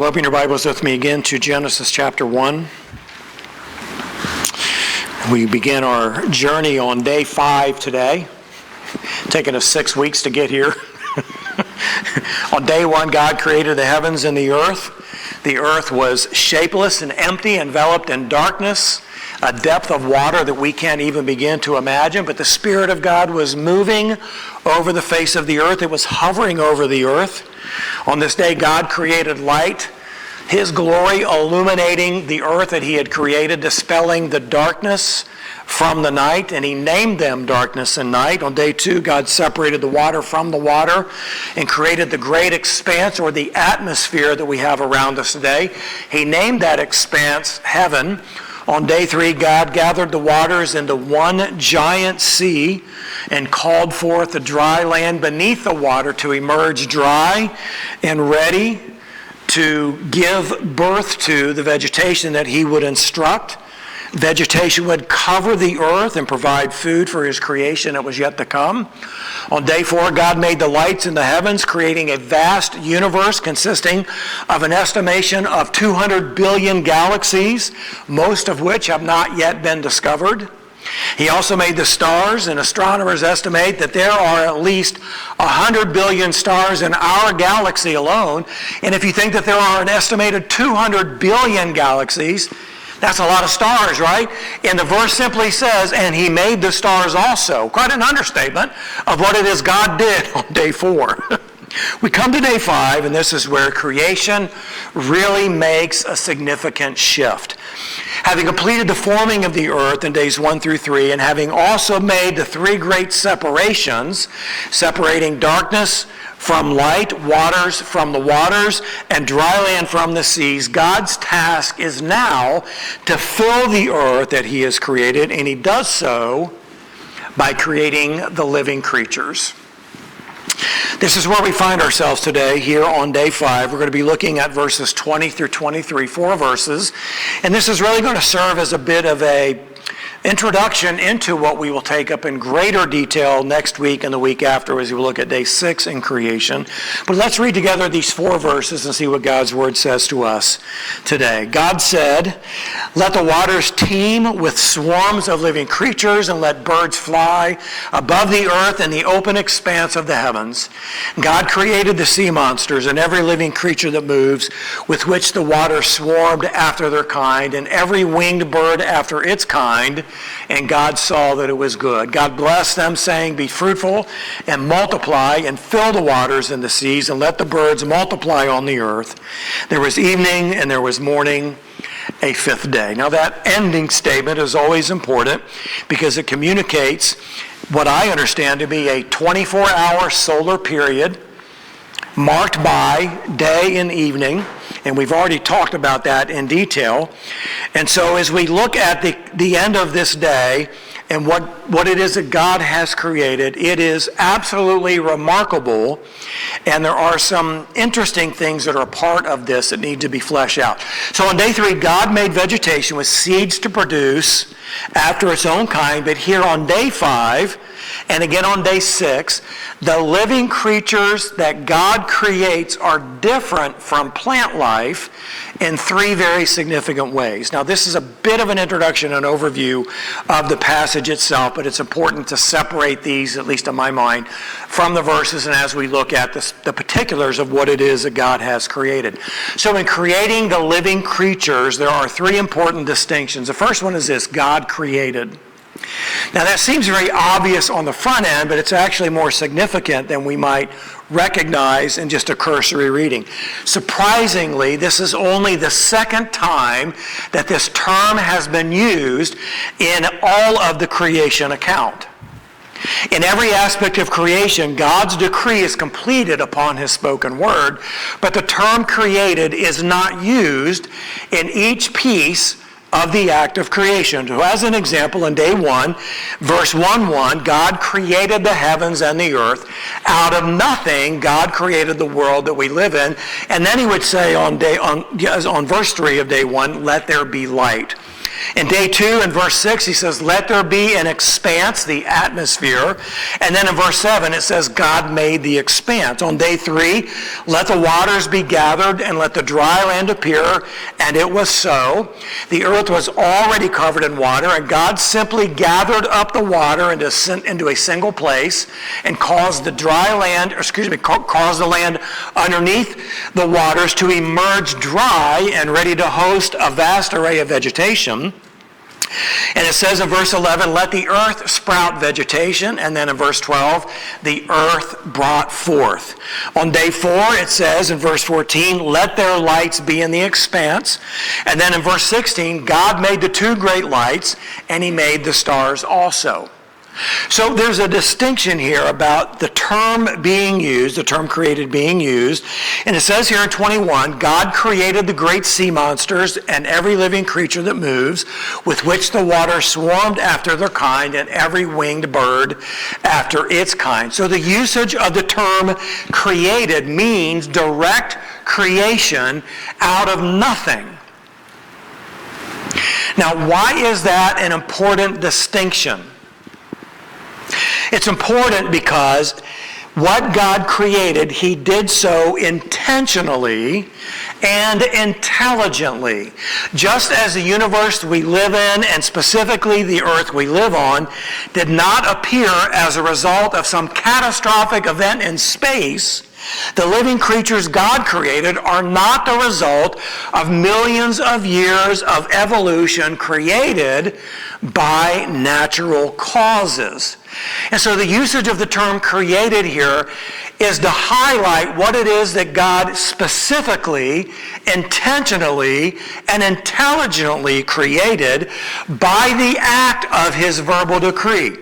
Open your Bibles with me again to Genesis chapter 1. We begin our journey on day 5 today. Taking us 6 weeks to get here. On day 1, God created the heavens and the earth. The earth was shapeless and empty, enveloped in darkness, a depth of water that we can't even begin to imagine. But the Spirit of God was moving over the face of the earth. It was hovering over the earth. On this day, God created light, His glory illuminating the earth that He had created, dispelling the darkness from the night, and He named them darkness and night. On day 2, God separated the water from the water and created the great expanse, or the atmosphere that we have around us today. He named that expanse heaven. On day 3, God gathered the waters into one giant sea and called forth the dry land beneath the water to emerge dry and ready to give birth to the vegetation that He would instruct. Vegetation would cover the earth and provide food for His creation that was yet to come. On day 4, God made the lights in the heavens, creating a vast universe consisting of an estimation of 200 billion galaxies, most of which have not yet been discovered. He also made the stars, and astronomers estimate that there are at least 100 billion stars in our galaxy alone. And if you think that there are an estimated 200 billion galaxies, that's a lot of stars, right? And the verse simply says, and He made the stars also. Quite an understatement of what it is God did on day 4. We come to day 5, and this is where creation really makes a significant shift. Having completed the forming of the earth in days 1 through 3, and having also made the 3 great separations, separating darkness from light, waters from the waters, and dry land from the seas, God's task is now to fill the earth that He has created, and He does so by creating the living creatures. This is where we find ourselves today, here on day 5. We're going to be looking at verses 20 through 23, 4 verses. And this is really going to serve as a bit of a introduction into what we will take up in greater detail next week and the week after as we look at day 6 in creation. But let's read together these 4 verses and see what God's Word says to us today. God said, "Let the waters teem with swarms of living creatures, and let birds fly above the earth in the open expanse of the heavens. God created the sea monsters and every living creature that moves, with which the waters swarmed after their kind, and every winged bird after its kind. And God saw that it was good. God blessed them, saying, Be fruitful and multiply, and fill the waters in the seas, and let the birds multiply on the earth. There was evening and there was morning, a 5th day." Now that ending statement is always important because it communicates what I understand to be a 24-hour solar period marked by day and evening. And we've already talked about that in detail. And so as we look at the end of this day and what it is that God has created, it is absolutely remarkable. And there are some interesting things that are a part of this that need to be fleshed out. So on day 3, God made vegetation with seeds to produce after its own kind. But here on day 5, and again on day 6, the living creatures that God creates are different from plant life in 3 very significant ways. Now this is a bit of an introduction and overview of the passage itself, but it's important to separate these, at least in my mind, from the verses and as we look at the particulars of what it is that God has created. So in creating the living creatures, there are 3 important distinctions. The first one is this: God created. Now that seems very obvious on the front end, but it's actually more significant than we might recognize in just a cursory reading. Surprisingly, this is only the 2nd time that this term has been used in all of the creation account. In every aspect of creation, God's decree is completed upon His spoken word, but the term created is not used in each piece of the act of creation. So as an example, in day 1, verse 1:1, God created the heavens and the earth. Out of nothing, God created the world that we live in. And then He would say on verse 3 of day 1, let there be light. In day 2, in verse 6, he says, let there be an expanse, the atmosphere. And then in verse 7, it says, God made the expanse. On day 3, let the waters be gathered and let the dry land appear. And it was so. The earth was already covered in water, and God simply gathered up the water into a single place and caused the caused the land underneath the waters to emerge dry and ready to host a vast array of vegetation. And it says in verse 11, let the earth sprout vegetation. And then in verse 12, the earth brought forth. On day 4, it says in verse 14, let their lights be in the expanse. And then in verse 16, God made the 2 great lights, and he made the stars also. So there's a distinction here about the term being used, the term created being used. And it says here in 21, God created the great sea monsters and every living creature that moves, with which the water swarmed after their kind, and every winged bird after its kind. So the usage of the term created means direct creation out of nothing. Now, why is that an important distinction? It's important because what God created, he did so intentionally and intelligently. Just as the universe we live in, and specifically the earth we live on, did not appear as a result of some catastrophic event in space, the living creatures God created are not the result of millions of years of evolution created by natural causes. And so the usage of the term created here is to highlight what it is that God specifically, intentionally, and intelligently created by the act of his verbal decree.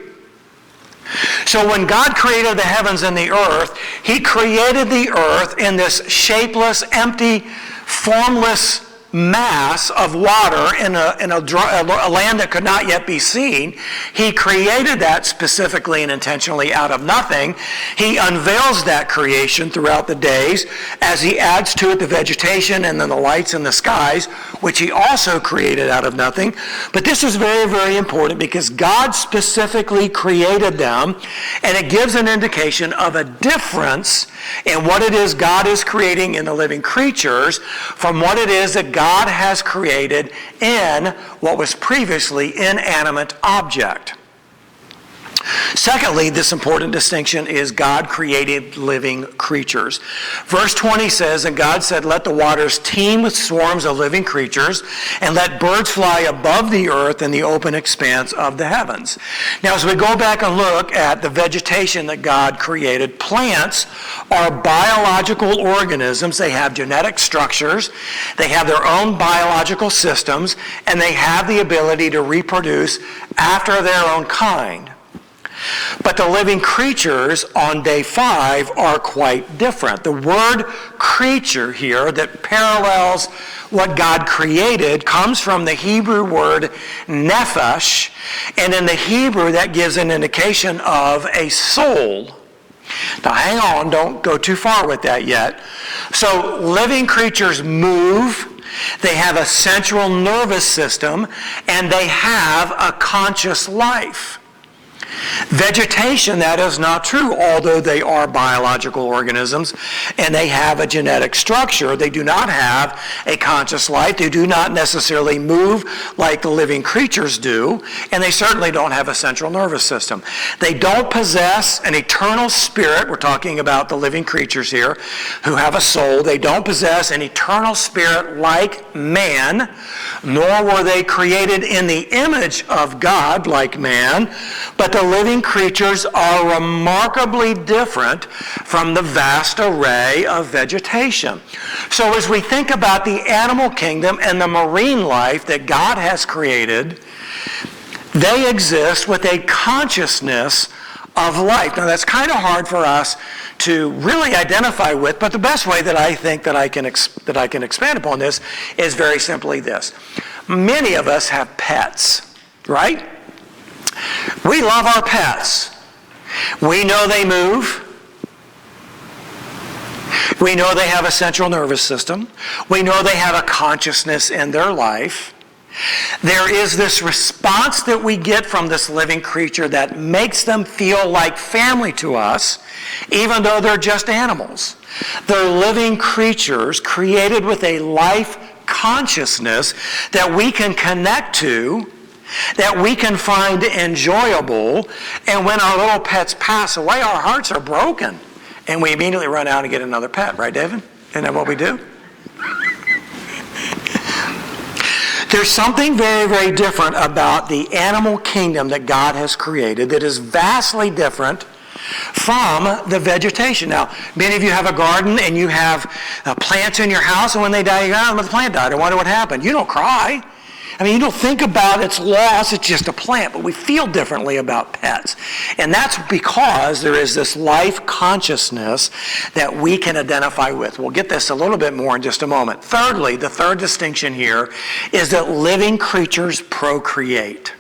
So when God created the heavens and the earth, he created the earth in this shapeless, empty, formless mass of water in a land that could not yet be seen. He created that specifically and intentionally out of nothing. He unveils that creation throughout the days as he adds to it the vegetation and then the lights in the skies, which he also created out of nothing. But this is very, very important because God specifically created them, and it gives an indication of a difference in what it is God is creating in the living creatures from what it is that God has created in what was previously inanimate object. Secondly, this important distinction is God created living creatures. Verse 20 says, and God said, let the waters teem with swarms of living creatures, and let birds fly above the earth in the open expanse of the heavens. Now, as we go back and look at the vegetation that God created, plants are biological organisms. They have genetic structures, they have their own biological systems, and they have the ability to reproduce after their own kind. But the living creatures on day 5 are quite different. The word creature here that parallels what God created comes from the Hebrew word nephesh, and in the Hebrew that gives an indication of a soul. Now hang on, don't go too far with that yet. So living creatures move, they have a central nervous system, and they have a conscious life. Vegetation, that is not true, although they are biological organisms and they have a genetic structure. They do not have a conscious life. They do not necessarily move like the living creatures do, and they certainly don't have a central nervous system. They don't possess an eternal spirit. We're talking about the living creatures here who have a soul. They don't possess an eternal spirit like man, nor were they created in the image of God like man, but the living creatures are remarkably different from the vast array of vegetation. So as we think about the animal kingdom and the marine life that God has created, they exist with a consciousness of life. Now that's kind of hard for us to really identify with, but the best way that I think that I can expand upon this is very simply this. Many of us have pets, right? We love our pets. We know they move. We know they have a central nervous system. We know they have a consciousness in their life. There is this response that we get from this living creature that makes them feel like family to us, even though they're just animals. They're living creatures created with a life consciousness that we can connect to, that we can find enjoyable. And when our little pets pass away, our hearts are broken. And we immediately run out and get another pet. Right, David? Isn't that what we do? There's something very, very different about the animal kingdom that God has created that is vastly different from the vegetation. Now, many of you have a garden and you have plants in your house, and when they die, you go, oh, the plant died. I wonder what happened. You don't cry. I mean, you don't think about its loss. It's just a plant. But we feel differently about pets. And that's because there is this life consciousness that we can identify with. We'll get this a little bit more in just a moment. Thirdly, the third distinction here is that living creatures procreate.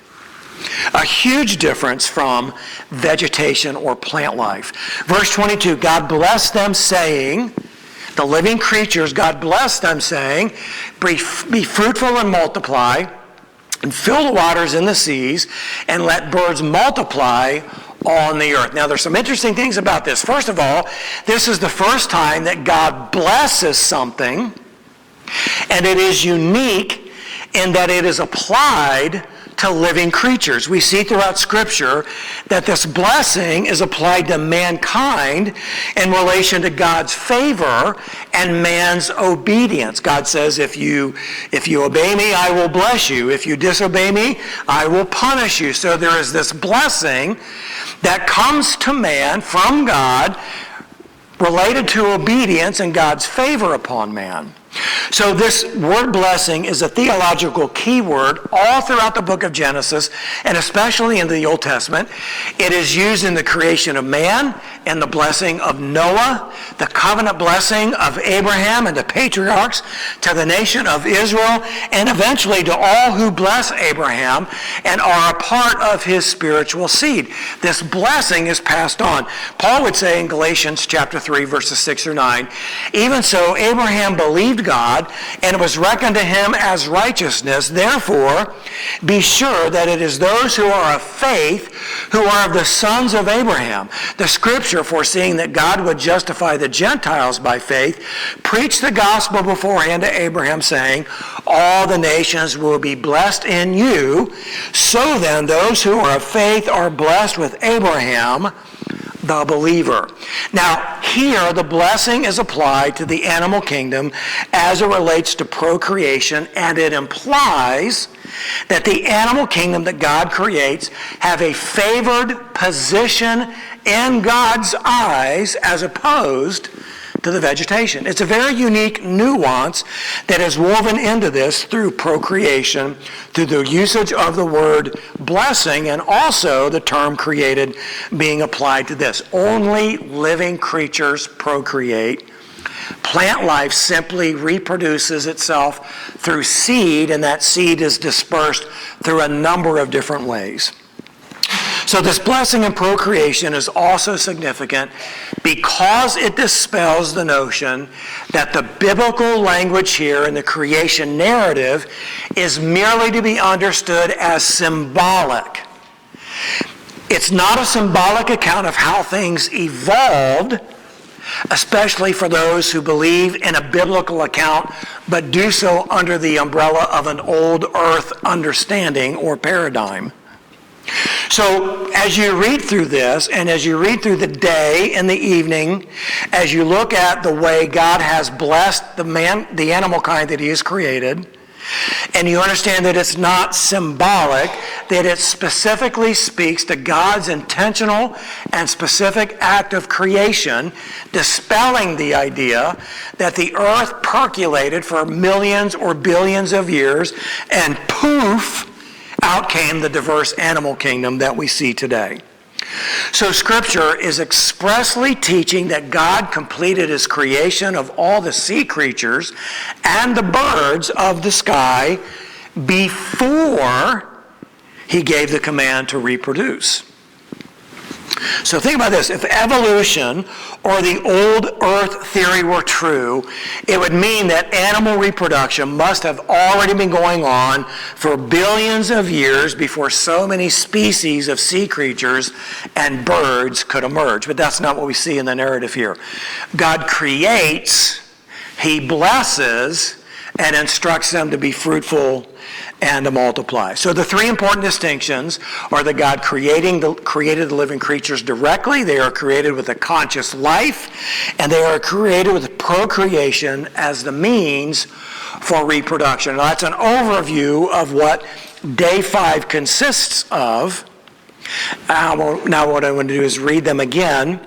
A huge difference from vegetation or plant life. Verse 22, God blessed them saying, the living creatures, God blessed them saying, be fruitful and multiply, and fill the waters in the seas, and let birds multiply on the earth. Now, there's some interesting things about this. First of all, this is the first time that God blesses something, and it is unique in that it is applied to living creatures. We see throughout Scripture that this blessing is applied to mankind in relation to God's favor and man's obedience. God says, if you obey me, I will bless you. If you disobey me, I will punish you. So there is this blessing that comes to man from God related to obedience and God's favor upon man. So this word blessing is a theological keyword all throughout the book of Genesis, and especially in the Old Testament. It is used in the creation of man and the blessing of Noah, the covenant blessing of Abraham and the patriarchs, to the nation of Israel, and eventually to all who bless Abraham and are a part of his spiritual seed. This blessing is passed on. Paul would say in Galatians chapter 3, verses 6 or 9, even so Abraham believed God, and it was reckoned to him as righteousness. Therefore, be sure that it is those who are of faith who are of the sons of Abraham. The Scripture, foreseeing that God would justify the Gentiles by faith, preached the gospel beforehand to Abraham, saying, all the nations will be blessed in you. So then, those who are of faith are blessed with Abraham, the believer. Now, here the blessing is applied to the animal kingdom as it relates to procreation, and it implies that the animal kingdom that God creates have a favored position in God's eyes as opposed to the vegetation. It's a very unique nuance that is woven into this through procreation, through the usage of the word blessing, and also the term created being applied to this. Only living creatures procreate. Plant life simply reproduces itself through seed, and that seed is dispersed through a number of different ways. So this blessing and procreation is also significant because it dispels the notion that the biblical language here in the creation narrative is merely to be understood as symbolic. It's not a symbolic account of how things evolved, especially for those who believe in a biblical account but do so under the umbrella of an old earth understanding or paradigm. So as you read through this, and as you read through the day and the evening, as you look at the way God has blessed the animal kind that he has created, and you understand that it's not symbolic, that it specifically speaks to God's intentional and specific act of creation, dispelling the idea that the earth percolated for millions or billions of years, and poof, out came the diverse animal kingdom that we see today. So Scripture is expressly teaching that God completed his creation of all the sea creatures and the birds of the sky before he gave the command to reproduce. So think about this. If evolution or the old earth theory were true, it would mean that animal reproduction must have already been going on for billions of years before so many species of sea creatures and birds could emerge. But that's not what we see in the narrative here. God creates, he blesses, and instructs them to be fruitful and to multiply. So the three important distinctions are that God created the living creatures directly, they are created with a conscious life, and they are created with procreation as the means for reproduction. Now that's an overview of what day 5 consists of. Now what I want to do is read them again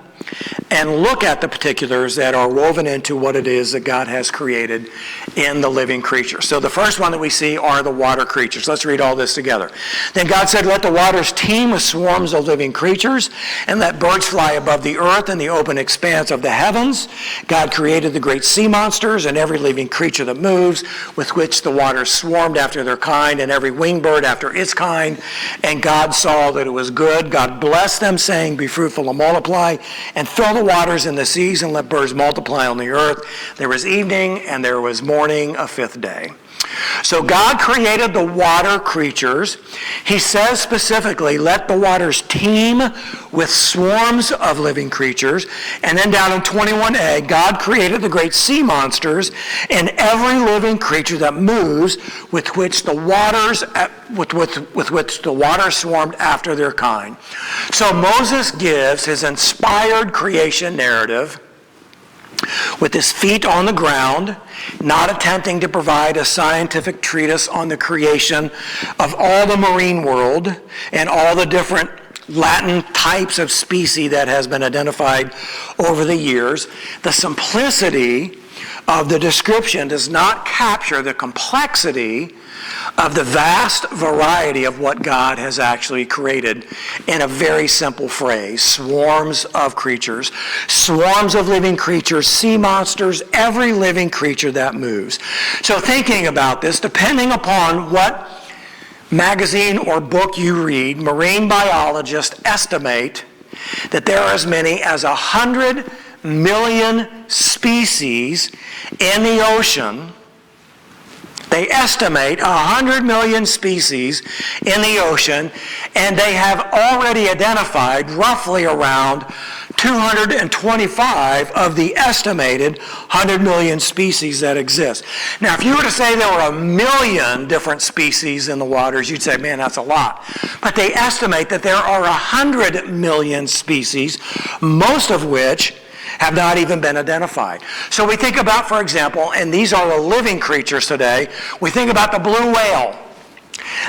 and look at the particulars that are woven into what it is that God has created in the living creatures. So the first one that we see are the water creatures. Let's read all this together. Then God said, "Let the waters teem with swarms of living creatures, and let birds fly above the earth in the open expanse of the heavens." God created the great sea monsters and every living creature that moves, with which the waters swarmed after their kind, and every winged bird after its kind. And God saw that it was good. God blessed them, saying, "Be fruitful and multiply, and fill the waters in the seas, and let birds multiply on the earth." There was evening, and there was morning, a 5th day. So God created the water creatures. He says specifically, let the waters teem with swarms of living creatures. And then down in 21a, God created the great sea monsters and every living creature that moves, with which the waters swarmed after their kind. So Moses gives his inspired creation narrative with his feet on the ground, not attempting to provide a scientific treatise on the creation of all the marine world and all the different Latin types of species that has been identified over the years. The simplicity of the description does not capture the complexity of the vast variety of what God has actually created in a very simple phrase: swarms of creatures, swarms of living creatures, sea monsters, every living creature that moves. So thinking about this, depending upon what magazine or book you read, marine biologists estimate that there are as many as 100 million species in the ocean. They estimate 100 million species in the ocean, and they have already identified roughly around 225 of the estimated 100 million species that exist. Now, if you were to say there were 1 million different species in the waters, you'd say, man, that's a lot. But they estimate that there are 100 million species, most of which have not even been identified. So we think about, for example, and these are the living creatures today, we think about the blue whale.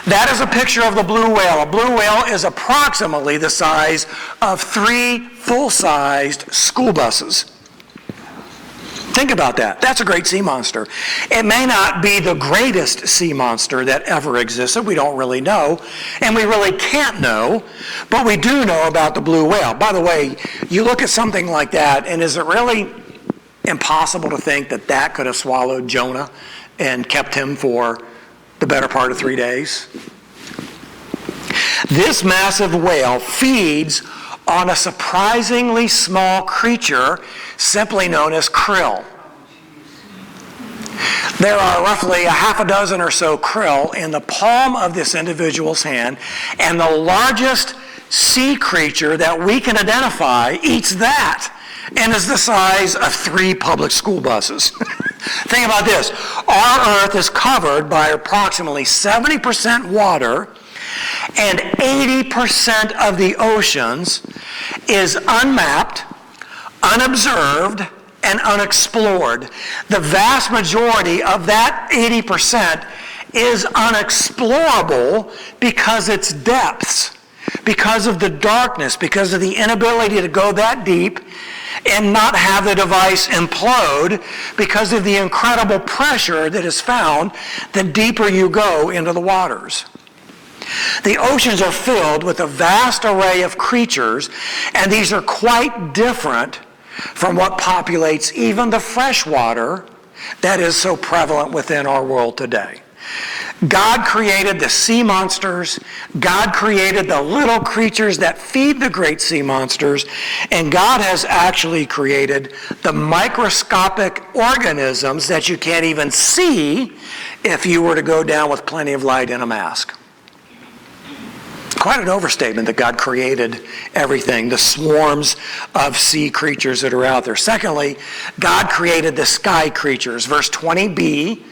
That is a picture of the blue whale. A blue whale is approximately the size of 3 full-sized school buses. Think about that. That's a great sea monster. It may not be the greatest sea monster that ever existed. We don't really know, and we really can't know, but we do know about the blue whale. By the way, you look at something like that, and is it really impossible to think that that could have swallowed Jonah and kept him for the better part of 3 days? This massive whale feeds on a surprisingly small creature simply known as krill. There are roughly a half a dozen or so krill in the palm of this individual's hand, and the largest sea creature that we can identify eats that and is the size of 3 public school buses. Think about this. Our Earth is covered by approximately 70% water, and 80% of the oceans is unmapped, unobserved, and unexplored. The vast majority of that 80% is unexplorable because its depths, because of the darkness, because of the inability to go that deep and not have the device implode, because of the incredible pressure that is found the deeper you go into the waters. The oceans are filled with a vast array of creatures, and these are quite different from what populates even the fresh water that is so prevalent within our world today. God created the sea monsters. God created the little creatures that feed the great sea monsters. And God has actually created the microscopic organisms that you can't even see if you were to go down with plenty of light in a mask. Quite an overstatement that God created everything, the swarms of sea creatures that are out there. Secondly, God created the sky creatures. Verse 20b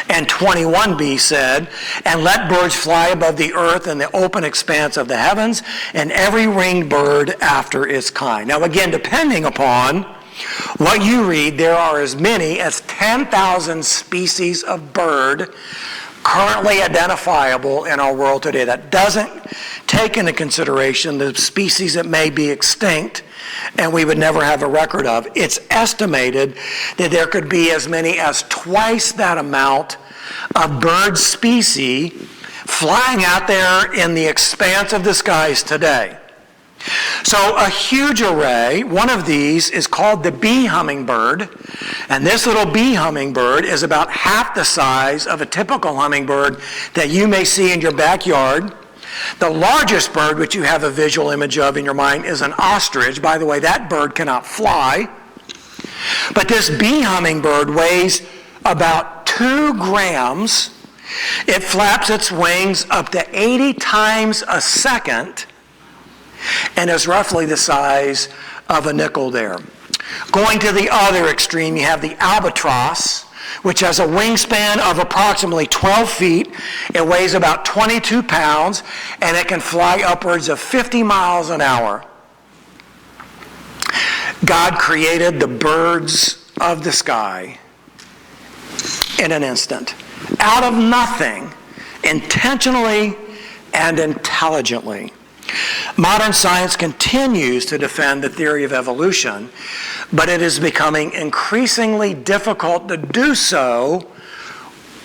and 21b said, "And let birds fly above the earth in the open expanse of the heavens, and every winged bird after its kind." Now again, depending upon what you read, there are as many as 10,000 species of bird currently identifiable in our world today. That doesn't take into consideration the species that may be extinct and we would never have a record of. It's estimated that there could be as many as twice that amount of bird species flying out there in the expanse of the skies today. So a huge array. One of these is called the bee hummingbird, and this little bee hummingbird is about half the size of a typical hummingbird that you may see in your backyard. The largest bird, which you have a visual image of in your mind, is an ostrich. By the way, that bird cannot fly. But this bee hummingbird weighs about 2 grams. It flaps its wings up to 80 times a second and is roughly the size of a nickel there. Going to the other extreme, you have the albatross, which has a wingspan of approximately 12 feet. It weighs about 22 pounds, and it can fly upwards of 50 miles an hour. God created the birds of the sky in an instant, out of nothing, intentionally and intelligently. Modern science continues to defend the theory of evolution, but it is becoming increasingly difficult to do so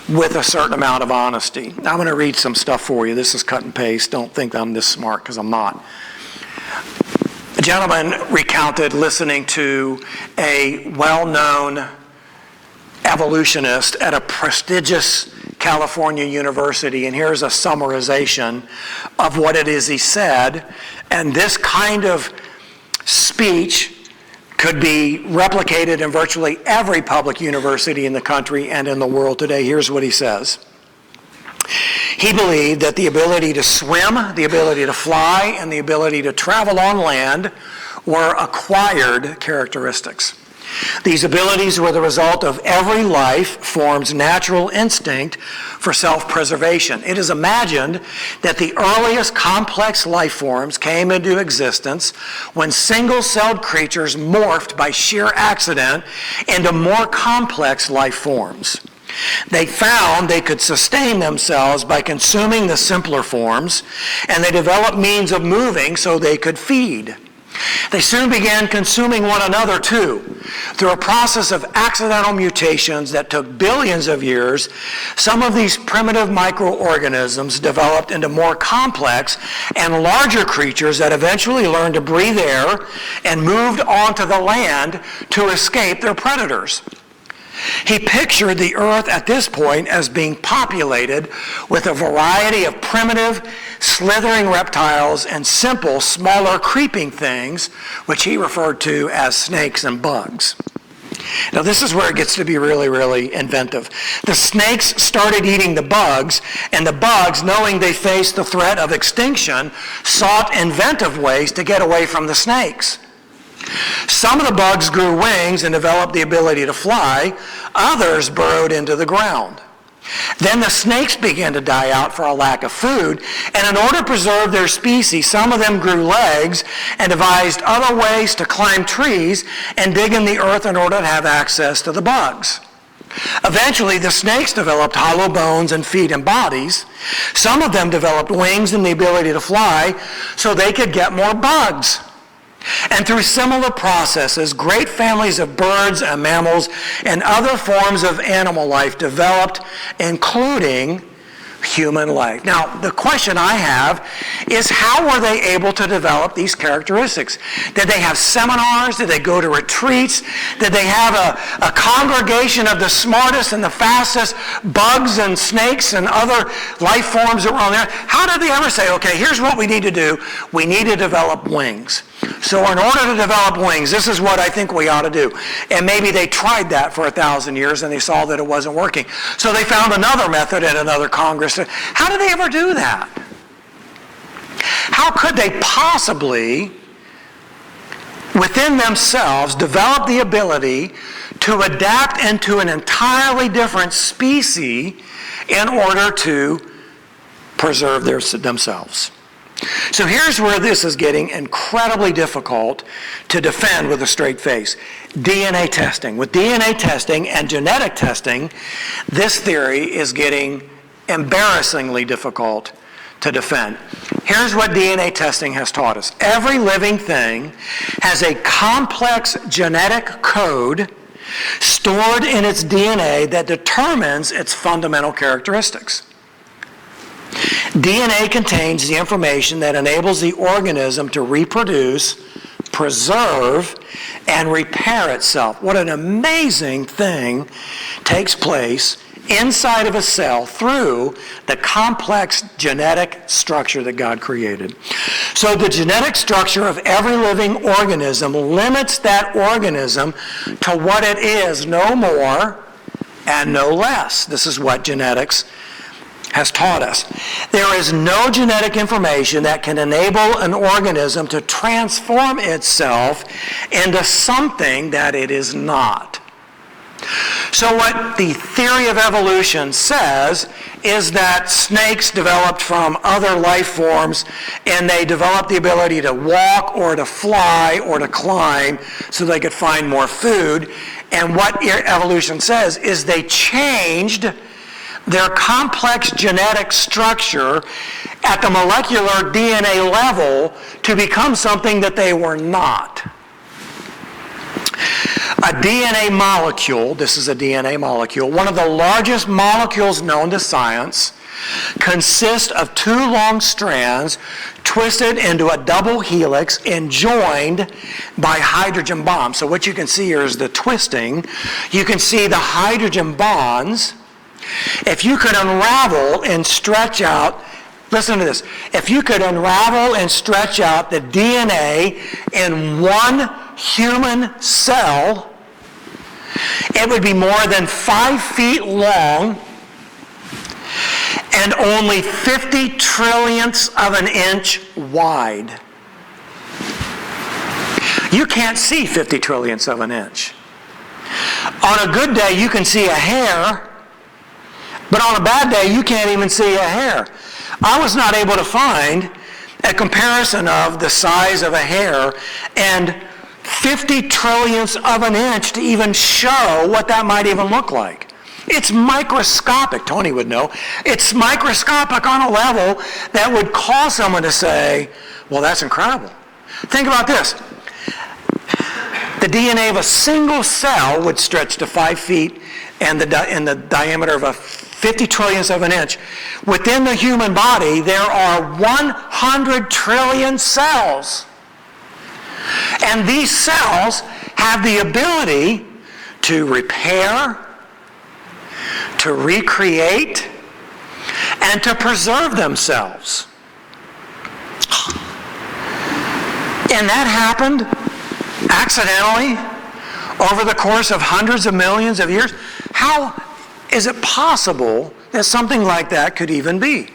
with a certain amount of honesty. Now, I'm going to read some stuff for you. This is cut and paste. Don't think I'm this smart, because I'm not. A gentleman recounted listening to a well-known evolutionist at a prestigious California university, and here's a summarization of what it is he said. And this kind of speech could be replicated in virtually every public university in the country and in the world today. Here's what he says. He believed that the ability to swim, the ability to fly, and the ability to travel on land were acquired characteristics. These abilities were the result of every life form's natural instinct for self-preservation. It is imagined that the earliest complex life forms came into existence when single-celled creatures morphed by sheer accident into more complex life forms. They found they could sustain themselves by consuming the simpler forms, and they developed means of moving so they could feed. They soon began consuming one another too. Through a process of accidental mutations that took billions of years, some of these primitive microorganisms developed into more complex and larger creatures that eventually learned to breathe air and moved onto the land to escape their predators. He pictured the earth at this point as being populated with a variety of primitive, slithering reptiles and simple, smaller, creeping things, which he referred to as snakes and bugs. Now, this is where it gets to be really, really inventive. The snakes started eating the bugs, and the bugs, knowing they faced the threat of extinction, sought inventive ways to get away from the snakes. Some of the bugs grew wings and developed the ability to fly. Others burrowed into the ground. Then the snakes began to die out for a lack of food, and in order to preserve their species, some of them grew legs and devised other ways to climb trees and dig in the earth in order to have access to the bugs. Eventually, the snakes developed hollow bones and feet and bodies. Some of them developed wings and the ability to fly so they could get more bugs. And through similar processes, great families of birds and mammals and other forms of animal life developed, including human life. Now, the question I have is, how were they able to develop these characteristics? Did they have seminars? Did they go to retreats? Did they have a congregation of the smartest and the fastest bugs and snakes and other life forms that were on there? How did they ever say, okay, here's what we need to do. We need to develop wings. So in order to develop wings, this is what I think we ought to do. And maybe they tried that for 1,000 years and they saw that it wasn't working. So they found another method at another Congress. How did they ever do that? How could they possibly, within themselves, develop the ability to adapt into an entirely different species in order to preserve themselves? So here's where this is getting incredibly difficult to defend with a straight face. DNA testing. With DNA testing and genetic testing, this theory is getting embarrassingly difficult to defend. Here's what DNA testing has taught us. Every living thing has a complex genetic code stored in its DNA that determines its fundamental characteristics. DNA contains the information that enables the organism to reproduce, preserve, and repair itself. What an amazing thing takes place inside of a cell through the complex genetic structure that God created. So the genetic structure of every living organism limits that organism to what it is, no more and no less. This is what genetics has taught us. There is no genetic information that can enable an organism to transform itself into something that it is not. So what the theory of evolution says is that snakes developed from other life forms, and they developed the ability to walk or to fly or to climb so they could find more food. And what evolution says is they changed their complex genetic structure at the molecular DNA level to become something that they were not. A DNA molecule, this is a DNA molecule, one of the largest molecules known to science, consists of two long strands twisted into a double helix and joined by hydrogen bonds. So what you can see here is the twisting. You can see the hydrogen bonds. If you could unravel and stretch out, listen to this, if you could unravel and stretch out the DNA in one human cell, it would be more than 5 feet long and only 50 trillionths of an inch wide. You can't see 50 trillionths of an inch. On a good day, you can see a hair, but on a bad day, you can't even see a hair. I was not able to find a comparison of the size of a hair and 50 trillionths of an inch to even show what that might even look like. It's microscopic. Tony would know. It's microscopic on a level that would cause someone to say, well, that's incredible. Think about this. The DNA of a single cell would stretch to 5 feet and in the diameter of a 50 trillionths of an inch. Within the human body, there are 100 trillion cells. And these cells have the ability to repair, to recreate, and to preserve themselves. And that happened accidentally over the course of hundreds of millions of years. How is it possible that something like that could even be?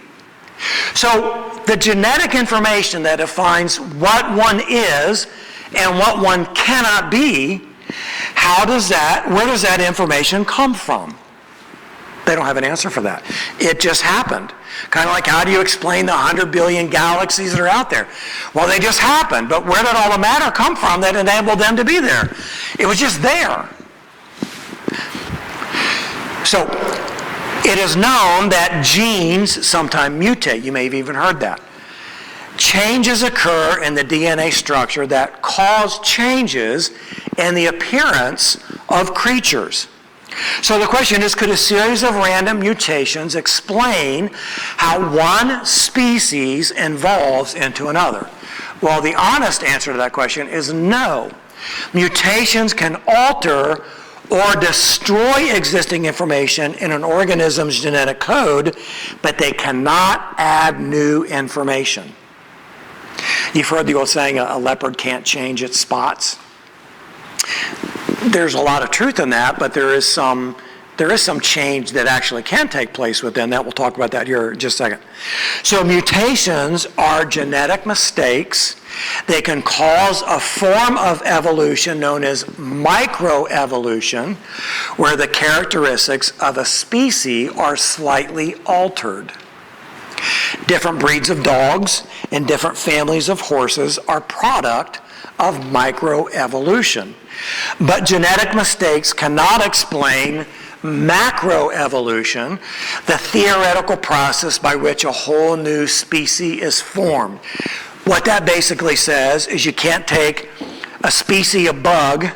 So the genetic information that defines what one is and what one cannot be, where does that information come from? They don't have an answer for that. It just happened. Kind of like, how do you explain the 100 billion galaxies that are out there? Well, they just happened, but where did all the matter come from that enabled them to be there? It was just there. So, it is known that genes sometimes mutate. You may have even heard that. Changes occur in the DNA structure that cause changes in the appearance of creatures. So the question is, could a series of random mutations explain how one species evolves into another? Well, the honest answer to that question is no. Mutations can alter or destroy existing information in an organism's genetic code, but they cannot add new information. You've heard the old saying, a leopard can't change its spots. There's a lot of truth in that, but there is some change that actually can take place within that. We'll talk about that here in just a second. So mutations are genetic mistakes. They can cause a form of evolution known as microevolution, where the characteristics of a species are slightly altered. Different breeds of dogs and different families of horses are product of microevolution. But genetic mistakes cannot explain macroevolution, the theoretical process by which a whole new species is formed. What that basically says is you can't take a species of bug and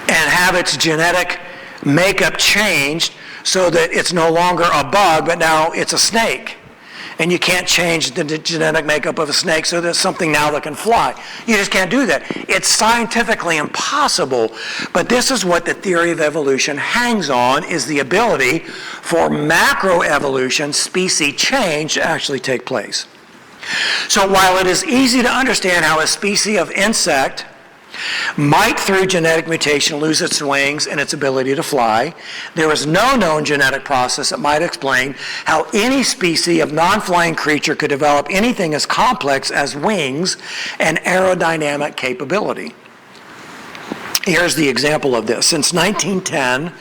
have its genetic makeup changed so that it's no longer a bug, but now it's a snake. And you can't change the genetic makeup of a snake so there's something now that can fly. You just can't do that. It's scientifically impossible. But this is what the theory of evolution hangs on, is the ability for macroevolution, species change, to actually take place. So while it is easy to understand how a species of insect might, through genetic mutation, lose its wings and its ability to fly, there is no known genetic process that might explain how any species of non-flying creature could develop anything as complex as wings and aerodynamic capability. Here's the example of this. Since 1910,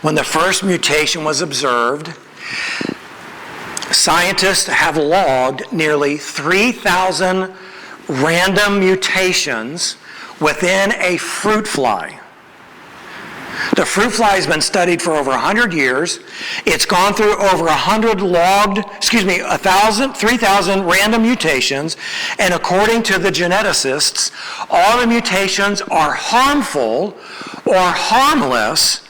when the first mutation was observed, scientists have logged nearly 3,000 random mutations within a fruit fly. The fruit fly has been studied for over 100 years. It's gone through over 3,000 random mutations, and according to the geneticists, all the mutations are harmful or harmless.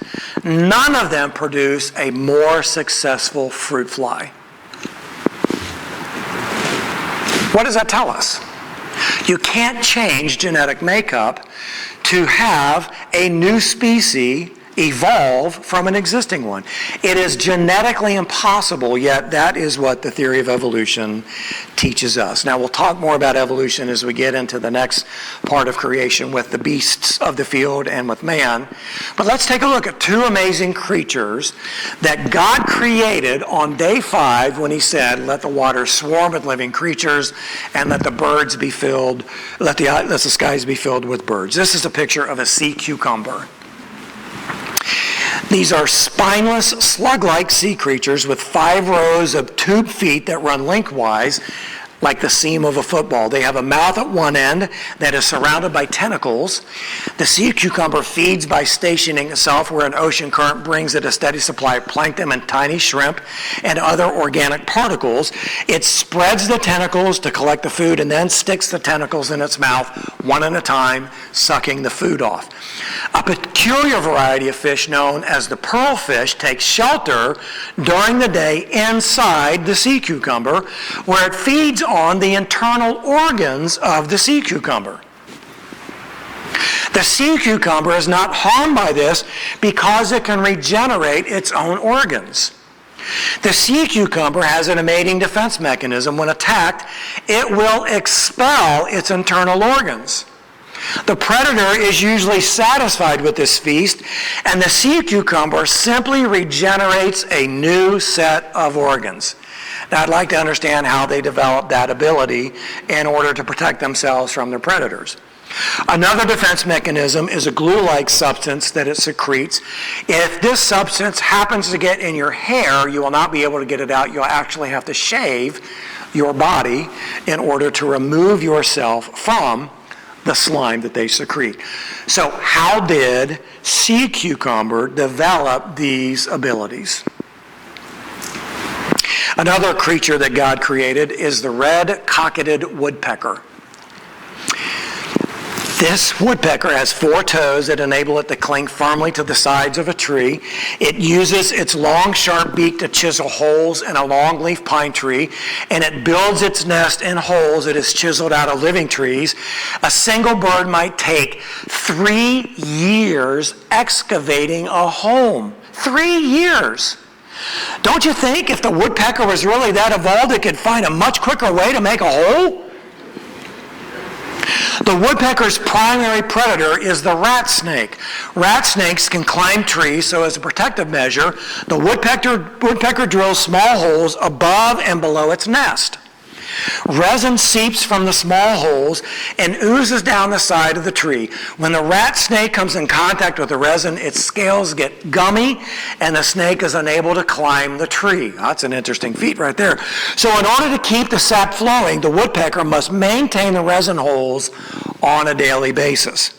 None of them produce a more successful fruit fly. What does that tell us? You can't change genetic makeup to have a new species evolve from an existing one. It is genetically impossible, yet that is what the theory of evolution teaches us. Now, we'll talk more about evolution as we get into the next part of creation with the beasts of the field and with man. But let's take a look at two amazing creatures that God created on day 5 when he said, let the waters swarm with living creatures and let the birds be filled, let the skies be filled with birds. This is a picture of a sea cucumber. These are spineless, slug-like sea creatures with 5 rows of tube feet that run lengthwise like the seam of a football. They have a mouth at one end that is surrounded by tentacles. The sea cucumber feeds by stationing itself where an ocean current brings it a steady supply of plankton and tiny shrimp and other organic particles. It spreads the tentacles to collect the food and then sticks the tentacles in its mouth one at a time, sucking the food off. A peculiar variety of fish known as the pearlfish takes shelter during the day inside the sea cucumber, where it feeds on the internal organs of the sea cucumber. The sea cucumber is not harmed by this because it can regenerate its own organs. The sea cucumber has an amazing defense mechanism. When attacked, it will expel its internal organs. The predator is usually satisfied with this feast, and the sea cucumber simply regenerates a new set of organs. Now, I'd like to understand how they develop that ability in order to protect themselves from their predators. Another defense mechanism is a glue-like substance that it secretes. If this substance happens to get in your hair, you will not be able to get it out. You'll actually have to shave your body in order to remove yourself from the slime that they secrete. So how did sea cucumber develop these abilities? Another creature that God created is the red-cocketed woodpecker. This woodpecker has 4 toes that enable it to cling firmly to the sides of a tree. It uses its long, sharp beak to chisel holes in a longleaf pine tree, and it builds its nest in holes it has chiseled out of living trees. A single bird might take 3 years excavating a home. 3 years! Don't you think if the woodpecker was really that evolved, it could find a much quicker way to make a hole? The woodpecker's primary predator is the rat snake. Rat snakes can climb trees, so as a protective measure, the woodpecker drills small holes above and below its nest. Resin seeps from the small holes and oozes down the side of the tree. When the rat snake comes in contact with the resin, its scales get gummy and the snake is unable to climb the tree. That's an interesting feat right there. So in order to keep the sap flowing, the woodpecker must maintain the resin holes on a daily basis.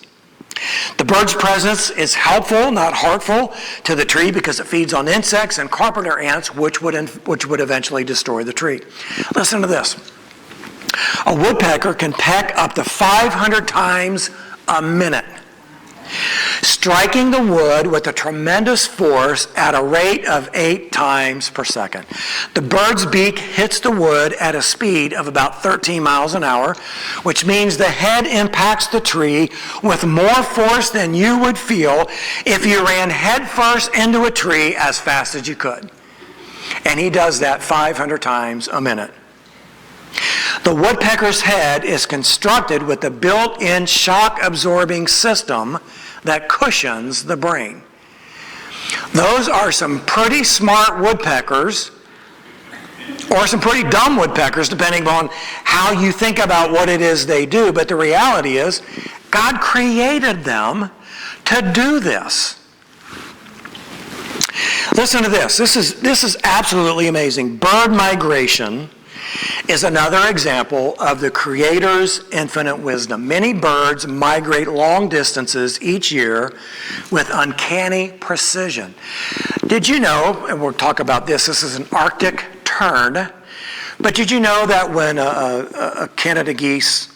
The bird's presence is helpful, not harmful, to the tree because it feeds on insects and carpenter ants, which would eventually destroy the tree. Listen to this. A woodpecker can peck up to 500 times a minute, striking the wood with a tremendous force at a rate of 8 times per second. The bird's beak hits the wood at a speed of about 13 miles an hour, which means the head impacts the tree with more force than you would feel if you ran headfirst into a tree as fast as you could. And he does that 500 times a minute. The woodpecker's head is constructed with a built-in shock-absorbing system that cushions the brain. Those are some pretty smart woodpeckers, or some pretty dumb woodpeckers, depending on how you think about what it is they do. But the reality is, God created them to do this. Listen to this. This is absolutely amazing. Bird migration is another example of the Creator's infinite wisdom. Many birds migrate long distances each year with uncanny precision. Did you know, and we'll talk about this is an Arctic tern, but did you know that when a Canada geese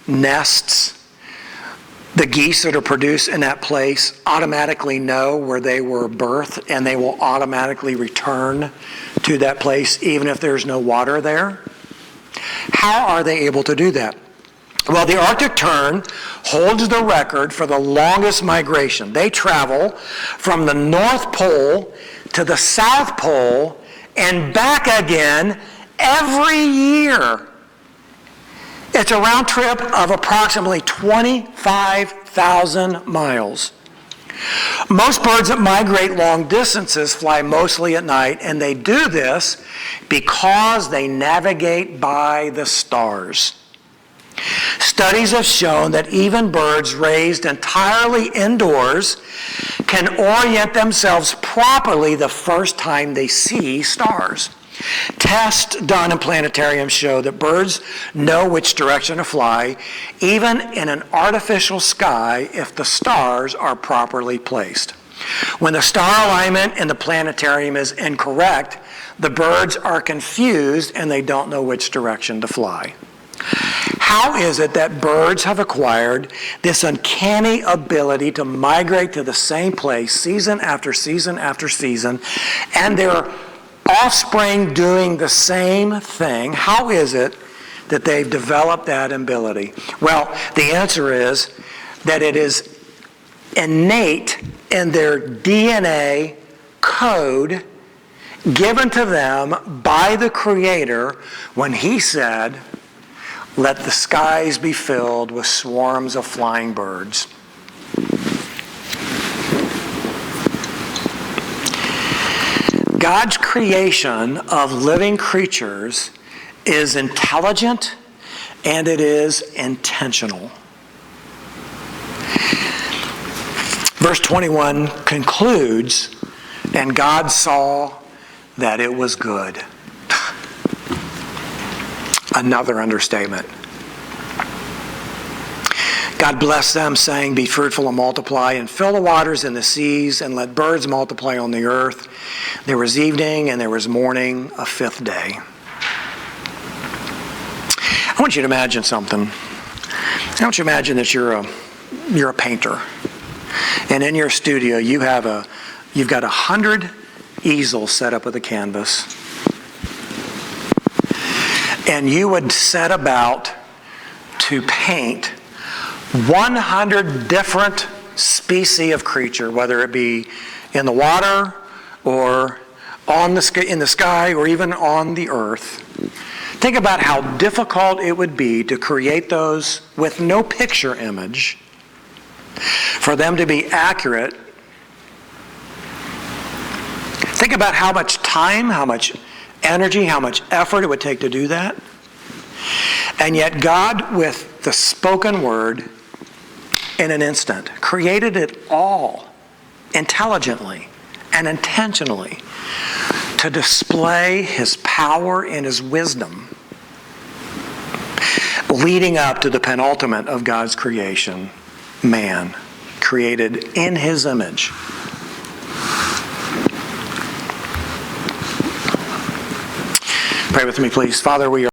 nests, the geese that are produced in that place automatically know where they were birthed, and they will automatically return to that place even if there's no water there? How are they able to do that? Well, the Arctic tern holds the record for the longest migration. They travel from the North Pole to the South Pole and back again every year. It's a round trip of approximately 25,000 miles. Most birds that migrate long distances fly mostly at night, and they do this because they navigate by the stars. Studies have shown that even birds raised entirely indoors can orient themselves properly the first time they see stars. Tests done in planetariums show that birds know which direction to fly, even in an artificial sky, if the stars are properly placed. When the star alignment in the planetarium is incorrect, the birds are confused and they don't know which direction to fly. How is it that birds have acquired this uncanny ability to migrate to the same place season after season after season, and their offspring doing the same thing? How is it that they've developed that ability? Well, the answer is that it is innate in their DNA code given to them by the Creator when He said, "Let the skies be filled with swarms of flying birds." God's creation of living creatures is intelligent and it is intentional. Verse 21 concludes, "And God saw that it was good." Another understatement. God blessed them, saying, "Be fruitful and multiply, and fill the waters and the seas, and let birds multiply on the earth." There was evening and there was morning, a 5th day. I want you to imagine something. I want you to imagine that you're you're a painter, and in your studio you've got 100 easels set up with a canvas, and you would set about to paint 100 different species of creature, whether it be in the water or in the sky or even on the earth. Think about how difficult it would be to create those with no picture image, for them to be accurate. Think about how much time, how much energy, how much effort it would take to do that. And yet God, with the spoken word, in an instant, created it all intelligently and intentionally to display His power and His wisdom, leading up to the penultimate of God's creation, man, created in His image. Pray with me, please. Father, we are